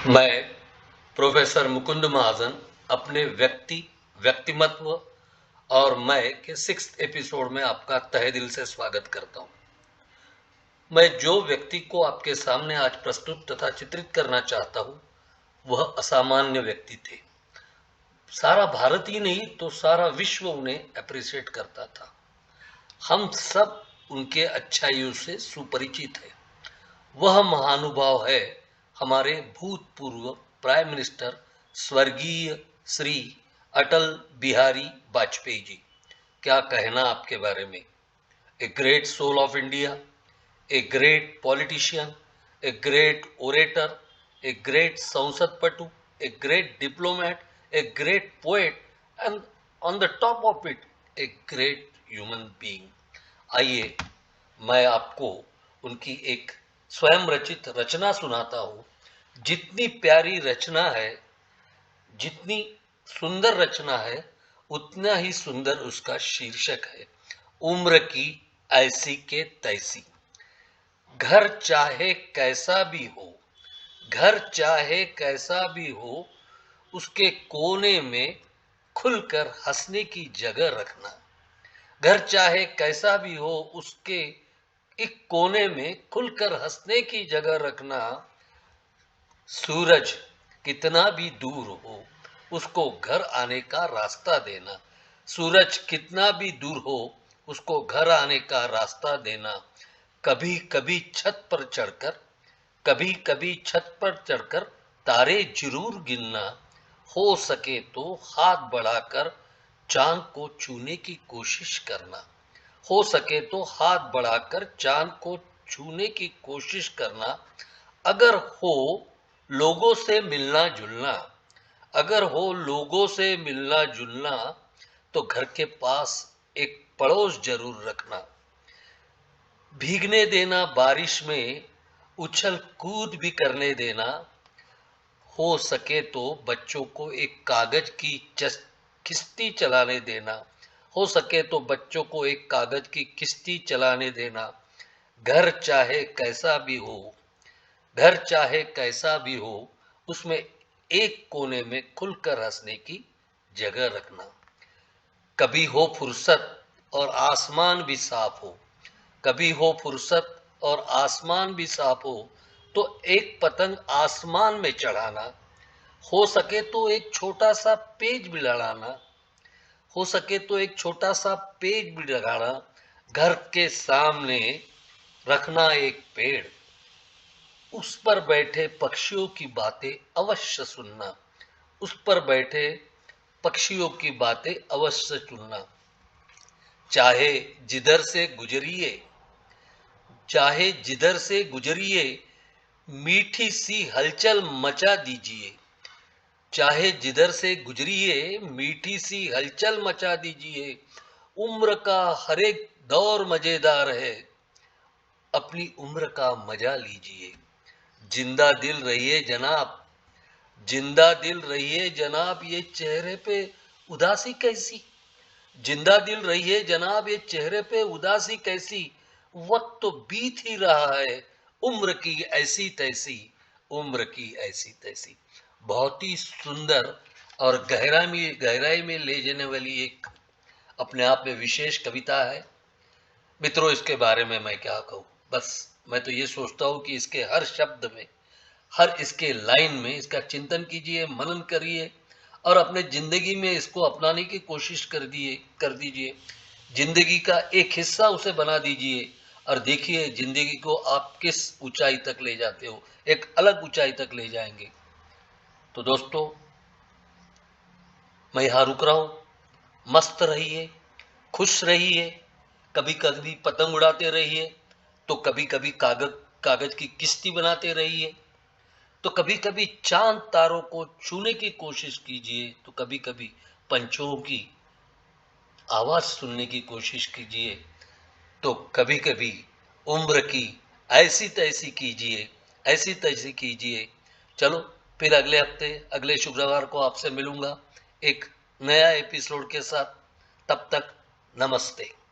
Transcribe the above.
मैं प्रोफेसर मुकुंद महाजन अपने व्यक्तिमत्व और मैं के 6th एपिसोड में आपका तहे दिल से स्वागत करता हूं। मैं जो व्यक्ति को आपके सामने आज प्रस्तुत तथा चित्रित करना चाहता हूं वह असामान्य व्यक्ति थे। सारा भारत ही नहीं तो सारा विश्व उन्हें अप्रिशिएट करता था। हम सब उनके अच्छाइयों से सुपरिचित हैं। वह महानुभाव है हमारे भूतपूर्व प्राइम मिनिस्टर स्वर्गीय श्री अटल बिहारी वाजपेयी जी। क्या कहना आपके बारे में। A great soul of India, a great politician, a great orator, a great संसद पटु, a great diplomat, a great poet and on the top of it a great human being. आइए मैं आपको उनकी एक स्वयं रचित रचना सुनाता हूं। जितनी प्यारी रचना है, जितनी सुंदर रचना है, उतना ही सुंदर उसका शीर्षक है, उम्र की ऐसी के तैसी। घर चाहे कैसा भी हो, घर चाहे कैसा भी हो, उसके कोने में खुलकर हंसने की जगह रखना। घर चाहे कैसा भी हो, उसके एक कोने में खुलकर हंसने की जगह रखना। सूरज कितना भी दूर हो, उसको घर आने का रास्ता देना। सूरज कितना भी दूर हो, उसको घर आने का रास्ता देना। कभी कभी छत पर चढ़कर, कभी कभी छत पर चढ़कर तारे जरूर गिनना। हो सके तो हाथ बढ़ाकर चांद को छूने की कोशिश करना। हो सके तो हाथ बढ़ाकर चांद को छूने की कोशिश करना। अगर हो लोगों से मिलना जुलना, अगर हो लोगों से मिलना जुलना, तो घर के पास एक पड़ोस जरूर रखना। भीगने देना बारिश में, उछल कूद भी करने देना। हो सके तो बच्चों को एक कागज की किश्ती चलाने देना। हो सके तो बच्चों को एक कागज की किश्ती चलाने देना। घर चाहे कैसा भी हो, घर चाहे कैसा भी हो, उसमें एक कोने में खुलकर हंसने की जगह रखना। कभी हो फुर्सत और आसमान भी साफ हो, कभी हो फुर्सत और आसमान भी साफ हो, तो एक पतंग आसमान में चढ़ाना। हो सके तो एक छोटा सा पेज भी लड़ाना। हो सके तो एक छोटा सा पेज भी लगाना। घर के सामने रखना एक पेड़, उस पर बैठे पक्षियों की बातें अवश्य सुनना। उस पर बैठे पक्षियों की बातें अवश्य सुनना। चाहे जिधर से गुजरिए, चाहे जिधर से गुजरिए, मीठी सी हलचल मचा दीजिए। चाहे जिधर से गुजरिए, मीठी सी हलचल मचा दीजिए। उम्र का हर एक दौर मजेदार है, अपनी उम्र का मजा लीजिए। जिंदा दिल रहिए जनाब, जिंदा दिल रहिए जनाब, ये चेहरे पे उदासी कैसी। जिंदा दिल रहिए जनाब, ये चेहरे पे उदासी कैसी। वक्त तो बीत ही रहा है, उम्र की ऐसी तैसी, उम्र की ऐसी तैसी। बहुत ही सुंदर और गहराई में ले जाने वाली एक अपने आप में विशेष कविता है। मित्रों, इसके बारे में मैं क्या कहूँ। बस मैं तो ये सोचता हूँ कि इसके हर शब्द में, हर इसके लाइन में इसका चिंतन कीजिए, मनन करिए और अपने जिंदगी में इसको अपनाने की कोशिश कर दीजिए। जिंदगी का एक हिस्सा उसे बना दीजिए और देखिए जिंदगी को आप किस ऊंचाई तक ले जाते हो, एक अलग ऊंचाई तक ले जाएंगे। तो दोस्तों, मैं यहाँ रुक रहा हूँ। मस्त रहिए, खुश रहिए, कभी कभी पतंग उड़ाते रहिए, तो कभी कभी कागज की किश्ती बनाते रहिए, तो कभी कभी चांद तारों को छूने की कोशिश कीजिए, तो कभी कभी पंछियों की आवाज सुनने की कोशिश कीजिए, तो कभी कभी उम्र की ऐसी तैसी कीजिए, ऐसी तैसी कीजिए। चलो फिर अगले हफ्ते, अगले शुक्रवार को आपसे मिलूंगा एक नया एपिसोड के साथ। तब तक नमस्ते।